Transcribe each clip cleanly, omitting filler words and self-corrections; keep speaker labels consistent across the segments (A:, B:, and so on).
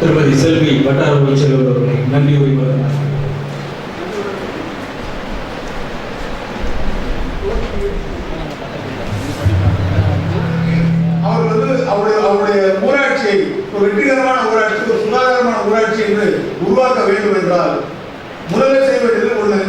A: திருமதி செல்வி வட்டார அமைச்சர் அவர்களை நன்றி உரிமையாளர்.
B: அவருடைய ஊராட்சியை ஒரு வெற்றிகரமான ஊராட்சி, ஒரு சுகாதாரமான ஊராட்சி என்று உருவாக்க வேண்டும் என்றால் முதலில் செய்ய வேண்டியது ஒண்ணு,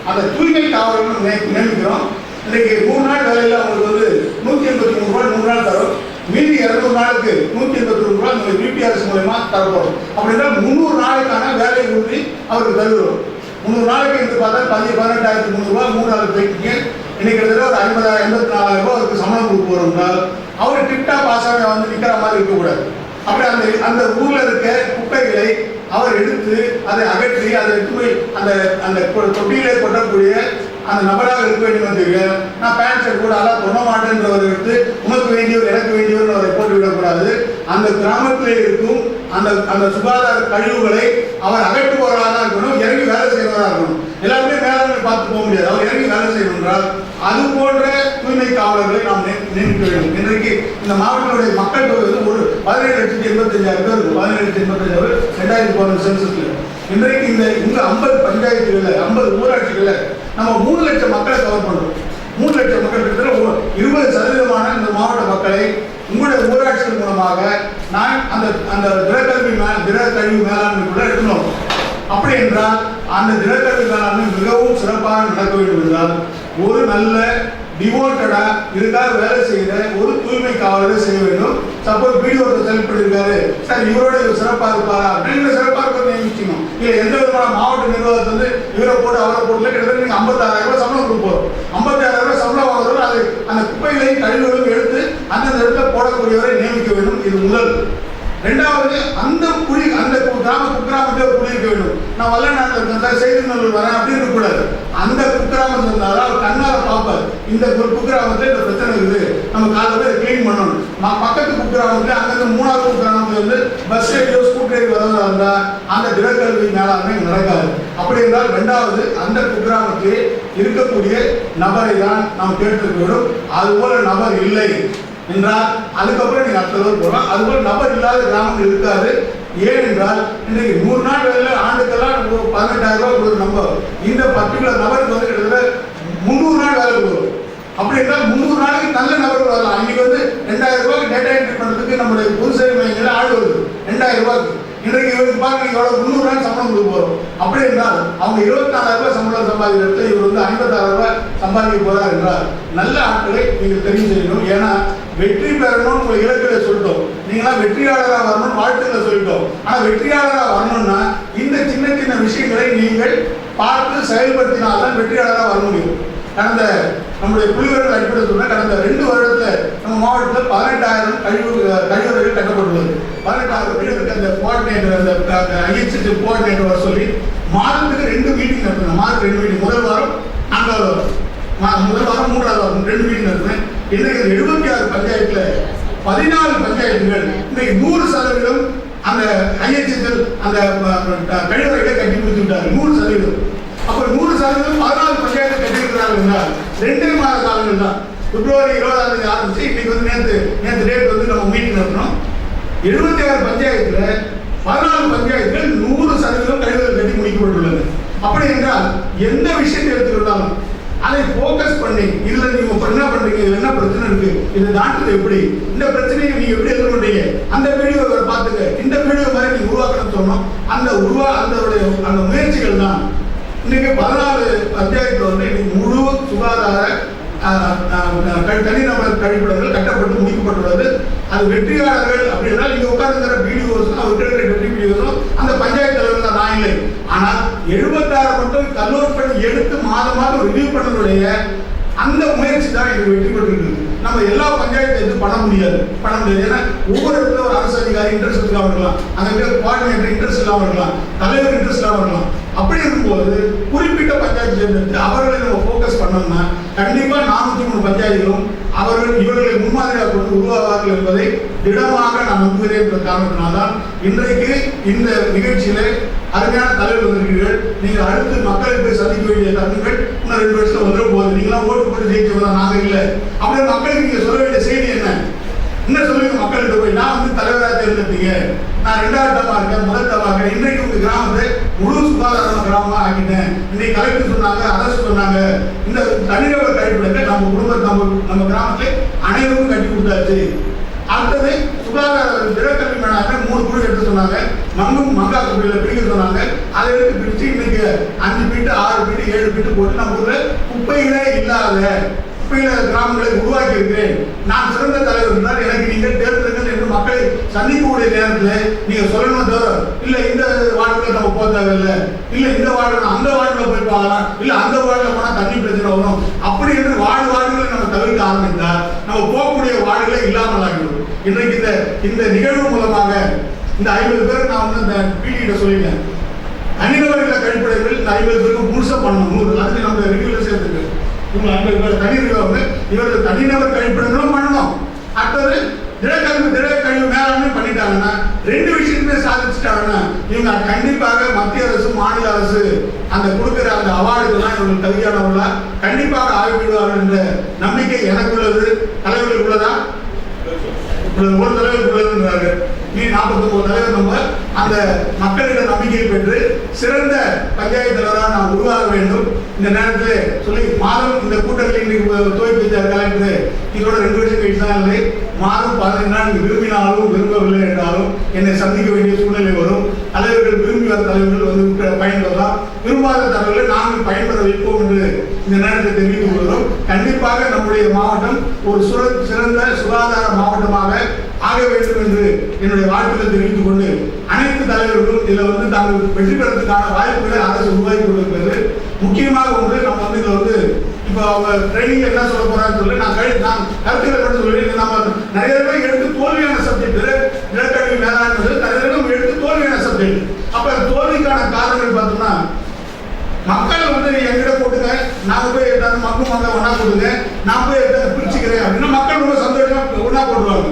B: அந்த தூய்மை காவலர்கள் நியமிக்கிறோம். இன்னைக்கு 3 நாள் வேலையில் அவங்களுக்கு வந்து 183 ரூபாய் 3 நாள் தரும். மீதி 200 நாளுக்கு 182 ரூபாய் நம்ம பிபிஆர்எஸ் மூலமா தரப்படும். அப்படின்னா 300 நாளுக்கான வேலை உறுதி அவருக்கு தருகிறோம். 300 நாளைக்கு என்று பார்த்தா 18,300 ரூபாய் 3 நாள் போயிட்டு இன்னைக்கு கிட்டத்தட்ட ஒரு 50,000 84,000 ரூபாய் அவருக்கு சம்பளம் கொடுக்க போறோம்னால் அவர் டிப்டா பாஸாக வந்து நிற்கிற மாதிரி இருக்கக்கூடாது. அப்படி அந்த ஊர்ல இருக்க குப்பைகளை அவர் எடுத்து அதை அகற்றி அதை எடுத்து போய் அந்த தொட்டியிலே கொட்டக்கூடிய அந்த நபராக இருக்க வேண்டும் என்று நான் பேண்ட் ஷர்ட் கூட அதான் தொட மாட்டேன்றவர் எடுத்து உனக்கு வேண்டியவர் எனக்கு வேண்டியவர் அவரை போட்டு விடக்கூடாது. அந்த கிராமத்திலே இருக்கும் அந்த சுகாதார கழிவுகளை அவர் அகற்றுபவராக இருக்கணும், இறங்கி வேலை செய்வதாக இருக்கணும். எல்லாருமே மேலாண்மை பார்த்து போக முடியாது. அவர் இறங்கி வேலை செய்யணும் என்றால் அது போன்ற தூய்மை காவலர்களை நாம் நியமிக்க வேண்டும். இன்றைக்கு இந்த மாவட்டத்துடைய மக்கள் தொகை வந்து ஒரு 17,85,000 பேர் இருக்கு. 17,85,000 2014 சென்சஸ்ல. இன்றைக்கு இந்த 50 பஞ்சாயத்துகளில் 50 ஊராட்சிகளில் நம்ம 3 லட்சம் மக்களை கவர் பண்றோம். 3 லட்சம் மக்கள் கிட்டத்தட்ட 20% இந்த மாவட்ட மக்களை உங்களுடைய ஊராட்சிகள் மூலமாக நான் அந்த திடக்கழிவு மேலாண்மைக்குள்ள எடுக்கணும். அப்படி என்றால் அந்த திடக்கழிவு மேலாண்மை மிகவும் சிறப்பாக நடக்க வேண்டும் என்றால் ஒரு நல்ல டிவோட்டடா இதுக்காக வேலை செய்கிற ஒரு தூய்மை காவலரை செய்ய வேண்டும். சப்போஸ் வீடியோ செலக்ட் பண்ணியிருக்காரு, சார் இவரோட இவர் சிறப்பாக இருப்பாரா அப்படின்னு சிறப்பாக இருக்க நியமிக்கணும். இல்லை எந்த விதமான மாவட்ட நிர்வாகத்தை வந்து இவரை போட்டு அவரை போட்டுல கிட்டத்தட்ட நீங்கள் 56,000 ரூபாய் சம்பளம் கொடுப்போம். 56,000 ரூபாய் சம்பளம் வாங்குறவர் அதை அந்த குப்பைகளையும் கழிவுகளையும் எடுத்து அந்தந்த இடத்துல போடக்கூடியவரை நியமிக்க வேண்டும். இது முதல். ரெண்டாவது, அந்த கிராம குக்கிராமத்தில் ஒரு குடி இருக்க வேண்டும். நான் வல்லநாட்டில் இருக்கேன், செய்திநல்லூர் வரேன் அப்படின்னு இருக்கக்கூடாது. அந்த குக்கிராமத்தில் இருந்தாலும் அவர் கண்ணால் பார்ப்பார், இந்த குக்கிராமத்தில் இந்த பிரச்சனை இருக்குது, நம்ம காலையில் போய் கிளீன் பண்ணணும். பக்கத்து குக்கிராமத்தில் அங்கிருந்து 3வது குக்கிராமத்தில் இருந்து பஸ் ஏறியோ ஸ்கூட்டர் ஏறி வரதா இருந்தால் அந்த திடக்கல்வி மேலாண்மை நடக்காது. அப்படி என்றால் ரெண்டாவது, அந்த குக்கிராமத்தில் இருக்கக்கூடிய நபரை தான் நாம் கேட்டிருக்க வேண்டும். அதுபோல நபர் இல்லை என்றால் அதுக்கப்புறம் நீங்க அடுத்த போகலாம். அதுபோல நபர் இல்லாத கிராமங்கள் இருக்காது. ஏனென்றால் இன்றைக்கு 100 நாள் வேலை ஆண்டுக்கெல்லாம் 18,000 ரூபாய் கொடுக்குற நம்ம இந்த பர்டிகுலர் நபருக்கு வந்து கிட்டத்தட்ட 300 நாள் வேலை கொடுக்கும். அப்படி என்றால் 300 நாளைக்கு நல்ல நபர்கள் வரலாம். இன்னைக்கு வந்து 2,000 ரூபாய்க்கு டேட்டா என்ட்ரி பண்ணுறதுக்கு நம்மளுடைய பொது சேவை மையங்கள் ஆள் வருது 2,000 ரூபாய்க்கு. இன்றைக்கு இவருக்கு பார்க்க நீங்கள் எவ்வளோ 300 நாள் சம்பளம் கொடுக்க போகிறோம். அப்படி என்றால் அவங்க 24,000 ரூபாய் சம்பளம் சம்பாதிக்கிற இடத்துல இவர் வந்து 50,000 ரூபாய் சம்பாதிக்க போகிறார் என்றால் நல்ல ஆட்களை நீங்கள் தெரிவு செய்யணும். ஏன்னா வெற்றி பெறணும்னு உங்களை இலக்கில சொல்லிட்டோம், நீங்களாம் வெற்றியாளராக வரணும்னு வாழ்த்துக்களை சொல்லிட்டோம். ஆனால் வெற்றியாளராக வரணும்னா இந்த சின்ன சின்ன விஷயங்களை நீங்கள் பார்த்து செயல்படுத்தினால்தான் வெற்றியாளராக வர முடியும். கடந்த நம்முடைய புலிவர்கள் அடிப்படை சொன்ன கடந்த 2 வருடத்தில் நம்ம மாவட்டத்தில் 18,000 கழிவறைகள் கட்டப்பட்டுள்ளது. 18,000 கழிவறைக்கு அந்த கோஆர்டினேட்டர் அந்த ஐஎச்சி கோஆர்டினேட்டர் வர சொல்லி மாதத்துக்கு 2 மீட்டிங் நடத்தினேன். மாதத்துக்கு 2 மீட்டிங், முதல் வாரம் 4வது வாரம், முதல் வாரம் 3வது வாரம் 2 மீட்டிங் நடத்தினேன். இன்றைக்கு 76 பஞ்சாயத்தில் 14 பஞ்சாயத்துகள் இன்னைக்கு 100% அந்த ஐஎச்எல் அந்த கழிவறைகளை கட்டி கொடுத்து விட்டார்கள். 100%. அப்புறம் 100% 14 பஞ்சாயத்து கட்டியிருக்கிறார்கள் என்றால் 2 மாத காலங்கள் தான். பிப்ரவரி 20ஆம் ஆரம்பிச்சு இன்னைக்கு வந்து நேற்று டேட் வந்து நம்ம மீட்டிங் நடத்தினோம். 76 பஞ்சாயத்துல 14 பஞ்சாயத்துகள் 100% கழிவுகள் கட்டி முடிக்கப்பட்டுள்ளது. அப்படி என்றால் எந்த விஷயத்தை எடுத்துக்கிட்டாலும் அதை போக்கஸ் பண்ணி இதுல நீங்க என்ன பண்றீங்க, இதுல என்ன பிரச்சனை இருக்கு, இந்த நாட்டுல எப்படி இந்த பிரச்சனையை நீங்க எப்படி எதிர்கொண்டீங்க, அந்த வீடியோவை பார்த்துங்க, இந்த வீடியோ மாதிரி நீங்க உருவாக்கணும்னு சொன்னோம். அந்த முயற்சிகள் தான் இன்னைக்கு 14 பஞ்சாயத்துல வந்து இன்னைக்கு முழு சுகாதார தனிநபர் கழிப்பிடங்கள் கட்டப்பட்டு முடிக்கப்பட்டுள்ளது. அது வெற்றியாளர்கள் அப்படின்னா நீங்க உட்கார்ந்துங்கிற வீடியோஸும் அவருக்கு இருக்கிற வெற்றி வீடியோஸும் அந்த பஞ்சாயத்து தலைவர் தான், நான் இல்லை. ஆனால் 76 மட்டும் கல்லூரி பண்ணி எடுத்து மாதம் ரிவ்யூ பண்ணனுடைய அந்த முயற்சி தான் இது வெற்றி பெற்றிருக்கு. நம்ம எல்லா பஞ்சாயத்து எதுவும் பண்ண முடியாது. ஏன்னா ஒவ்வொரு இடத்துல ஒரு அரசு அதிகாரி இன்ட்ரெஸ்ட் இல்லாமல் இருக்கலாம், அங்கே கோஆர்டினேட்டர் இன்ட்ரெஸ்ட் இல்லாமல் இருக்கலாம், தலைவர் இன்ட்ரெஸ்ட் இல்லாமல் இருக்கலாம். அப்படி இருக்கும்போது குறிப்பிட்ட பஞ்சாயத்து சேர்ந்து அவர்களை நம்ம ஃபோக்கஸ் பண்ணோம்னா கண்டிப்பா 403 பஞ்சாயத்துகளும் இவர்களை முன்மாதிரியாக கொண்டு உருவாவார்கள் என்பதை திடமாக நான் நம்புகிறேன் என்ற காரணத்தினால்தான் இன்றைக்கு இந்த நிகழ்ச்சியில அருமையான தலைவர் வந்திருக்கிறீர்கள். நீங்கள் அடுத்து மக்களை போய் சந்திக்க வேண்டிய தருணங்கள் இன்னும் 2 வருஷத்துல வந்துட போகுது. நீங்களாம் ஓட்டு போட்டு ஜெயிச்சவங்க நாங்க இல்லை. அப்படியே மக்களுக்கு நீங்க சொல்ல வேண்டிய செய்தி என்ன சொல்லுங்க மக்கள் மக்கள்கிட்ட போய் நான் வந்து தலைவராக தேர்ந்தெடுத்தீங்க, நான் 2வது தவா இருக்கேன், முதல் தவா இருக்கேன், இன்றைக்கு உங்க கிராமத்தை முழு சுகாதாரமான கிராமமா ஆக்கிட்டேன், இன்னைக்கு கலெக்டர் சொன்னாங்க, அரசு சொன்னாங்க, இந்த தனிநபர் கழிப்பிடத்தை நம்ம குடும்பம் நம்ம கிராமத்தில் அனைவருக்கும் கட்டி கொடுத்தாச்சு. அடுத்தது சுகாதார திடக்கல்வி மேலாண்மை 3 குழு எடுத்து சொன்னாங்க, மங்கும் மங்கா குப்பையில பிரிக்க சொன்னாங்க. அதை எடுத்து பிரிச்சு இன்னைக்கு 5 பீட்டு 6 பீட்டு 7 பீட்டு போட்டு நம்ம ஊர்ல குப்பைகளே இல்லாத கிராமங்களை உருவாக்கி இருக்கிறேன். நான் சிறந்த தலைவர் என்றால் எனக்கு நீங்கள் தேர்ந்தெடுங்கள் என்று மக்களை சந்திக்கக்கூடிய நேரத்தில் நீங்க சொல்லணும் தவிர இல்ல இந்த வார்டுல நம்ம போக தேவையில்லை, இல்ல இந்த வார்டு அந்த வார்டுல போய் பார்க்கலாம், இல்ல அந்த வார்டுல போனா தண்ணி பிரச்சனை வரும், அப்படி என்று வார்டுகளை நம்ம தவிர்க்க ஆரம்பித்தால் நம்ம போகக்கூடிய வார்டுகளை இல்லாமல் ஆகிவிடும். இன்றைக்கு இந்த நிகழ்வு மூலமாக இந்த 50 பேர் நான் வந்து இந்த பிடிகிட்ட சொல்லிட்டேன், தனிநபர்களை கழிப்பிடங்கள் இந்த 50 பேருக்கு முழுசா பண்ணணும். 100 அதுக்கு நம்ம ரிவ்யூல சேர்த்துக்கு இவங்க 50 பேர் தனி ரிவ்யூ இவர்கள் தனிநபர் கழிப்பிடங்களும் பண்ணணும். அடுத்தது திடக்கழிவு மேலாண்மை பண்ணிட்டாங்கன்னா 2 விஷயத்துமே சாதிச்சுட்டாங்கன்னா இவங்க கண்டிப்பாக மத்திய அரசு மாநில அரசு அந்த கொடுக்கிற அந்த அவார்டுகள்லாம் இவர்கள் தகுதியானவர்களா கண்டிப்பாக ஆகிவிடுவார்கள் என்ற நம்பிக்கை எனக்கு உள்ளது. தலைவர்கள் உள்ளதா? ஒரு தலைவர் உள்ளதுன்றாரு. நீ 49 தலைவர் நம்ம அந்த மக்களிடம் நம்பிக்கை பெற்று சிறந்த பஞ்சாயத்து தலைவராக நான் உருவாக வேண்டும். இந்த நேரத்தில் சொல்லி மாதம் இந்த கூட்டத்தில் இன்னைக்கு துவக்கி கலெக்டர் இதோட 2 வருஷம் கழிச்சு தான் இல்லை, மாதம் 15 நாள் நீங்க விரும்பினாலும் விரும்பவில்லை என்றாலும் என்னை சந்திக்க வேண்டிய சூழ்நிலை வரும். தலைவர்கள் விரும்பி வர தலைவர்கள் வந்து பயன்பெறலாம், விரும்பாத தலைவர்களை நாங்கள் பயன்பெற வைப்போம் என்று இந்த நேரத்தை தெரிவித்துக் கொள்கிறோம். கண்டிப்பாக நம்முடைய மாவட்டம் ஒரு சிறந்த சுகாதார மாவட்டமாக ஆக வேண்டும் என்று என்னுடைய வாழ்த்துக்களை தெரிவித்துக் கொண்டு அனைத்து தலைவர்களும் இதில் வந்து தாங்கள் வெற்றி பெறதுக்கான வாய்ப்புகளை அரசு உருவாக்கி கொண்டிருக்கிறது. முக்கியமாக ஒன்று நம்ம வந்து இதில் வந்து இப்போ அவங்க ட்ரைனிங் என்ன சொல்ல போறான்னு சொல்லி நான் கருத்துக்களை மட்டும் சொல்லி நம்ம நிறைய பேர் எடுத்து தோல்வியான சப்ஜெக்ட் நிலக்கல்வி மேலாண்மை நிறைய பேர் எடுத்து தோல்வியான சப்ஜெக்ட். அப்ப தோல்விக்கான காரணங்கள் பார்த்தோம்னா மக்கள் வந்து எங்கிட்ட போட்டுங்க, நாங்க போய் எடுத்தாலும் மக்கள் மங்க ஒன்னா போடுங்க, நான் போய் பிரிச்சுக்கிறேன் அப்படின்னா மக்கள் ரொம்ப சந்தோஷமா ஒன்னா போடுவாங்க.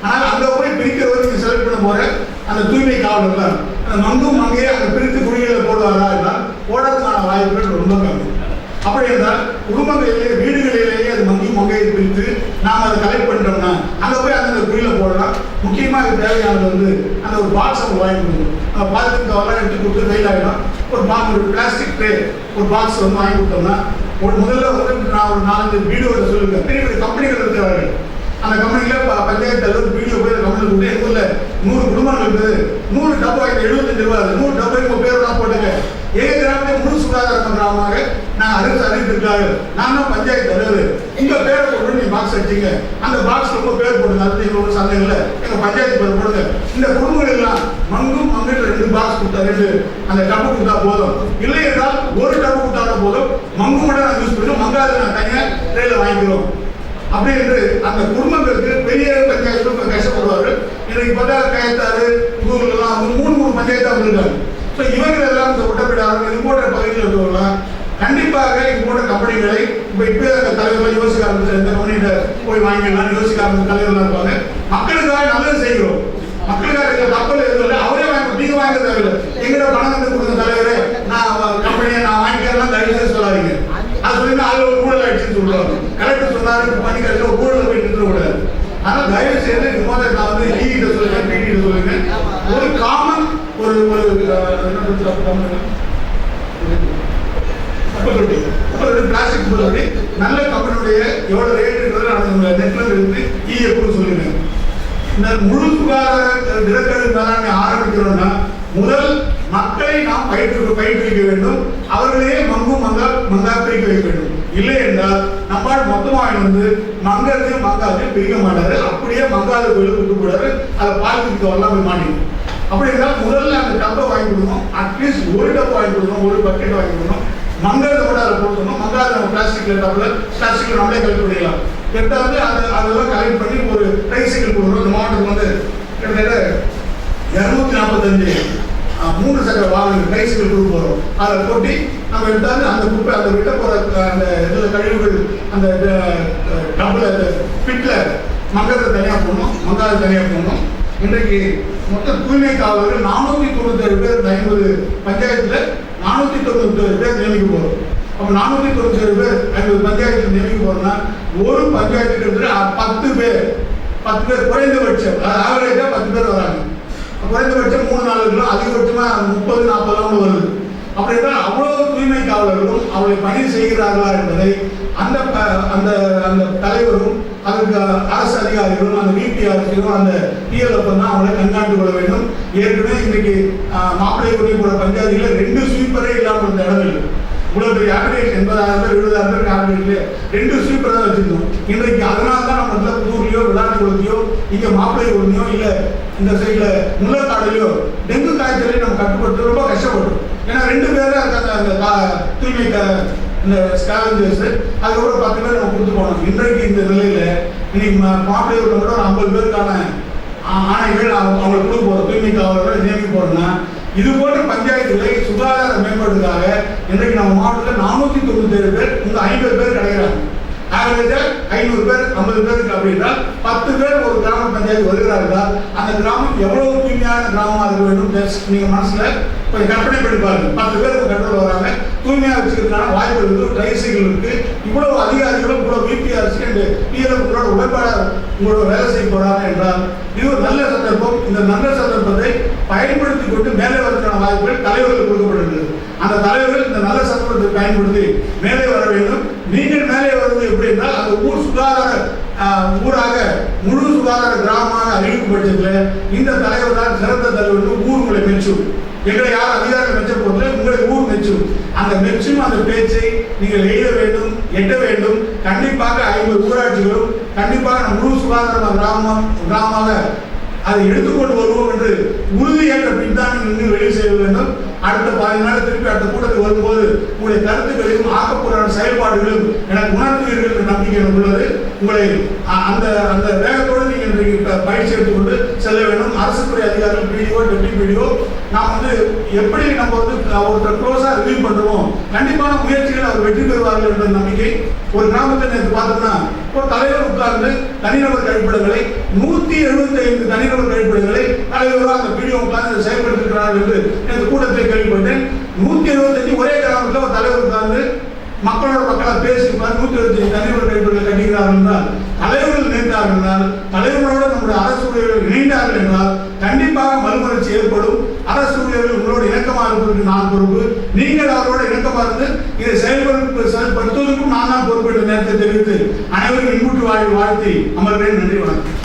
B: ஆனால் அங்க போய் பிரிக்கிறவரை நீங்க செலக்ட் பண்ண போற அந்த தூய்மை காவலர்கள் அந்த மங்கும் மங்கையே அந்த பிரித்து குழிகளை போடுவாரா என்றால் போடுறதுக்கான வாய்ப்புகள் ரொம்ப கம்மி. அப்படி என்றால் குடும்பங்களிலேயே வீடுகளிலேயே அது மங்கும் மங்கையை பிரித்து நாம் அதை கலெக்ட் பண்ணிட்டோம்னா அங்கே போய் அந்த குழியில போடலாம். முக்கியமாக இது தேவையானது வந்து அந்த ஒரு பாக்ஸ் அவங்க வாங்கி கொடுக்கணும். நம்ம பாலித்தீன் கவர்லாம் எடுத்து கொடுத்து வெயில் ஆகிடும். ஒரு பிளாஸ்டிக் ட்ரே ஒரு பாக்ஸ் வந்து வாங்கி கொடுத்தோம்னா முதல்ல வந்து நான் ஒரு 4-5 வீடியோவில் சொல்லியிருக்கேன். பெரிய பெரிய கம்பெனிகள் இருக்கிறார்கள், அந்த கம்பெனியில் பஞ்சாயத்து தலைவர் வீடியோ போய் அந்த கம்பெனி கொடுத்து எங்கள் ஊரில் 100 குடும்பங்கள் இருக்குது, 100 டப்பா 75 ரூபா 100 டப்பா உங்கள் பேரெல்லாம் போட்டுங்க, எங்கள் கிராமத்தை முழு சுகாதார கிராமமாக நாங்கள் அரசு அறிவித்திருக்காரு, நான் தான் பஞ்சாயத்து தலைவர், உங்கள் பேரை போட்டு நீங்கள் பாக்ஸ் அடிச்சிங்க, அந்த பாக்ஸ் ரொம்ப பேர் போடுங்க, அது எங்களோட சந்தைகளை எங்கள் பஞ்சாயத்து பேர் போடுங்க. இந்த குடும்பங்கள் எல்லாம் மங்கும் மங்கிட்டு 2 பாக்ஸ் கொடுத்தா 2 அந்த டப்பு கொடுத்தா போதும், இல்லை என்றால் ஒரு டப்பு கொடுத்தா போதும், மங்கு மட்டும் நான் யூஸ் பண்ணுவோம், மங்காத நான் தனியாக ட்ரெயில வாங்கிக்கிறோம். அப்படி என்று அந்த குடும்பங்களுக்கு பெரிய பஞ்சாயத்து கஷ்டப்படுவார்கள். இன்னைக்கு பார்த்தா கயத்தாறு ஊர்லாம் 3 பஞ்சாயத்து வந்திருக்காங்க. ஸோ இவர்கள் எல்லாம் இந்த ஒட்டப்பிடாரம் இது போன்ற பகுதியில் இருக்கவங்களாம் கண்டிப்பாக இது போன்ற கம்பெனிகளை இப்போ அந்த தலைவர்கள் யோசிக்க ஆரம்பிச்சு இந்த கம்பெனியில போய் வாங்கிடலாம் யோசிக்க ஆரம்பிச்ச தலைவர்களாக இருப்பாங்க. மக்களுக்காக நல்லது செய்கிறோம், மக்களுக்காக கப்பல் எதுவும் இல்லை, அவரே வாங்க நீங்க வாங்க தேவையில்லை, எங்கிட்ட பணம் வந்து கொடுத்த தலைவரே நான் கம்பெனியை நான் வாங்கிக்கலாம் தயவு செய்து சொல்லாதீங்க. அது சொல்லிட்டு அதில் ஒரு ஊழல் ஆயிடுச்சுன்னு சொல்லுவாங்க. கலெக்டர் சொன்னாரு பண்ணி கழிச்சு ஒரு ஊழல் போய் நிறுத்த கூடாது. ஆனால் தயவு செய்து இது மாதிரி நான் வந்து ஈகிட்ட சொல்லுங்க பிடிகிட்ட சொல்லுங்க, ஒரு காமன் ஒரு பிளாஸ்டிக் பொருள் நல்ல கம்பெனியுடைய எவ்வளவு ரேட் நெட்ல இருந்து ஈஎஃப் சொல்லுங்க. இந்த முழு சுகாதார திடக்கழிவு மேலாண்மை ஆரம்பிக்கிறோம்னா முதல் மக்களை நாம் பயிற்றுவிக்க வேண்டும், அவர்களே மங்கும் மங்கா பிரிக்க வைக்க வேண்டும். இல்லை என்றால் நம்மால் மொத்தமாக வந்து மங்கத்தையும் மங்காத்தையும் பிரிக்க மாட்டாரு, அப்படியே மங்காத கோயிலுக்கு விட்டு போடாரு, அதை பாலித்தீன் கவர்லாம் போய் மாட்டிக்கணும். அப்படி இருந்தால் முதல்ல அந்த டப்பை வாங்கி கொடுக்கணும், அட்லீஸ்ட் ஒரு டப்பை வாங்கி கொடுக்கணும், ஒரு பக்கெட் வாங்கி கொடுக்கணும், மங்காத கூட அதை போட்டுக்கணும். மங்காத நம்ம பிளாஸ்டிக்ல டப்பில் பிளாஸ்டிக்ல நம்மளே கலெக்ட் பண்ணிக்கலாம். எடுத்தாந்து அதெல்லாம் கலெக்ட் பண்ணி ஒரு ட்ரைசைக்கிள் கொடுக்குறோம். இந்த மாவட்டத்துக்கு வந்து கிட்டத்தட்ட 245 3 சக்கர வாகனம் ட்ரைசைக்கிள் கொடுக்க போகிறோம். அதை போட்டி நம்ம எடுத்தாந்து அந்த குப்பை அந்த விட்ட போகிற அந்த இதில் கழிவுகள் அந்த டப்பில் அந்த பிட்டில் மங்கத்தை தனியாக போடணும், மங்காத தனியாக போடணும். இன்றைக்கு மொத்த தூய்மை காவலர்கள் 497 பேர் 50 பஞ்சாயத்தில் 497 பேர் நியமிக்க போகிறோம். அப்போ 497 பேர் 50 பஞ்சாயத்தில் நியமிக்க போகிறோம்னா ஒரு பஞ்சாயத்துக்கு 10 பேர் 10 பேர் குறைந்தபட்சம், ஆவரேஜா 10 பேர் வராங்க. குறைந்தபட்சம் 3 நாளுகளும் அதிகபட்சமா 30-40 வருது. அப்படி என்றால் அவ்வளவு தூய்மை காவலர்களும் அவளை பணி செய்கிறார்களா என்பதை அந்த அந்த அந்த தலைவரும் அதற்கு அரசு அதிகாரிகளும் அந்த VPRCயும் அந்த PLF தான் அவங்களை கண்காணித்து கொள்ள வேண்டும். ஏற்கனவே இன்றைக்கு மாப்பிள்ளை குடி போல பஞ்சாயத்தில் 2 ஸ்வீப்பரே இல்லாமல் இருந்த இடங்கள் இவ்வளவு பெரிய ஆபரேஷன் 80,000 பேர் 70,000 பேருக்கு ஆபரேஷன்ல 2 ஸ்வீப்பர் தான் வச்சிருந்தோம். இன்றைக்கு அதனால தான் நம்ம புதூர்லையோ விளாட்டுக்குளத்தையோ இங்க மாப்பிள்ளை குடியோ இல்ல இந்த சைட்ல முள்ளக்காடுலையோ டெங்கு காய்ச்சலை நம்ம கட்டுப்படுத்த ரொம்ப கஷ்டப்பட்டோம். ஏன்னா 2 பேர் அந்த தூய்மை இந்த ஸ்காவஞ்சர்ஸ் அதுக்கப்புறம் 10 பேர் நம்ம கொடுத்து போனோம். இன்றைக்கு இந்த நிலையில இன்னைக்கு மாப்பிள்ளை கூட ஒரு 50 பேருக்கான ஆணைகள் அவங்களுக்கு கொடுக்க போறோம். தூய்மை காவலர்கள் நியமிக்க போறோம்னா இது போன்ற பஞ்சாயத்துகளை சுகாதார மேம்பாட்டுக்காக இன்றைக்கு நம்ம மாவட்டத்தில் 497 பேர் இந்த 50 பேர் கிடைக்கிறாங்க. ஆவரேஜா 500 பேர் 50 பேருக்கு அப்படின்னா 10 பேர் ஒரு கிராம பஞ்சாயத்து வருகிறார்களா அந்த கிராமம் எவ்வளவு தூய்மையான கிராமமாக இருக்க வேண்டும் நீங்க மனசுல கொஞ்சம் கற்பனை பண்ணி பாருங்க. 10 பேர் கண்ட்ரோல் வராங்க, தூய்மையாக வச்சுக்கிறதுக்கான வாய்ப்புகள் இருக்கு, ட்ரைசைக்கிள் இருக்கு, இவ்வளவு அதிகாரிகளும் இவ்வளவு VPRC அண்ட் PLF உங்களோட உடன்பாடு உங்களோட வேலை செய்ய போறாங்க என்றால் இது ஒரு நல்ல சந்தர்ப்பம். இந்த நல்ல சந்தர்ப்பத்தை பயன்படுத்தி கொண்டு மேலே வருவதற்கான வாய்ப்புகள் தலைவர்கள் கொடுக்கப்படுகிறது. அந்த தலைவர்கள் இந்த நல்ல சந்தர்ப்பத்தை பயன்படுத்தி மேலே வர வேண்டும். நீங்கள் மேலே வருவது எப்படி என்றால் அந்த ஊர் சுகாதார ஊராக முழு சுகாதார கிராமமாக அறிவிக்கும் பட்சத்தில் இந்த தலைவர் தான் சிறந்த தலைவர். ஊர் உங்களை மெச்சும். எங்களை யார் அதிகாரிகள் மெச்ச போதில்லை, உங்களை ஊர் மெச்சும். அந்த மெச்சும் அந்த பேச்சை நீங்கள் எழுத வேண்டும், எட்ட வேண்டும். கண்டிப்பாக 50 ஊராட்சிகளும் கண்டிப்பாக முழு சுகாதார கிராமமாக அதை எடுத்துக்கொண்டு வருவோம் என்று உறுதியேற்ற பின் தான் நீங்கள் வெளியே செய்ய வேண்டும். அடுத்த 10 நாள் திருப்பி அடுத்த கூட்டத்தில் வரும்போது உங்களுடைய கருத்துக்களையும் ஆக்கப்பூர்வமான செயல்பாடுகளும் எனக்கு உணர்த்துவீர்கள் என்ற நம்பிக்கை எனக்கு உள்ளது. உங்களை அந்த அந்த வேகத்தோடு நீங்கள் இன்றைக்கு பயிற்சி எடுத்துக்கொண்டு செல்ல வேண்டும். அரசு துறை அதிகாரிகள் PDO டெப்டி PDO நாம் எப்படி நம்ம ஒருத்தர் க்ளோஸா ரிவ்யூ பண்ணுவோம், கண்டிப்பான முயற்சிகள் அவர் வெற்றி பெறுவார்கள் என்ற நம்பிக்கை. ஒரு கிராமத்தில் நேற்று பார்த்தோம்னா ஒரு தலைவர் உட்கார்ந்து தனிநபர் கழிப்பிடங்களை 175 தனிநபர் கழிப்பிடங்களை தலைவராக அந்த PDO உட்கார்ந்து செயல்படுத்துகிறார்கள் என்று நேற்று கூட்டத்தில் கேள்விப்பட்டேன். 175 ஒரே கிராமத்தில் ஒரு தலைவர் உட்கார்ந்து மக்களோட மக்களாக பேசி 175 தனிநபர் கழிப்பிடங்களை கட்டுகிறார்கள் என்றால் தலைவர்கள் நினைத்தார்கள் என்றால் தலைவர்களோடு நம்முடைய அரசு ஊழியர்கள் இணைந்தார்கள் என்றால் கண்டிப்பாக மறுமலர்ச்சி ஏற்படும். அரசு ஊழியர்கள் உங்களோட இணக்கமாக இருப்பதற்கு நான் பொறுப்பு, நீங்கள் அவரோட இணக்கமாக இருந்து இதை செயல்படுத்துவதற்கும் நான் தான் பொறுப்பு என்ற நேரத்தை தெரிவித்து அனைவரும் இன்புற்று வாழ்த்தி அமர்கிறேன். நன்றி, வணக்கம்.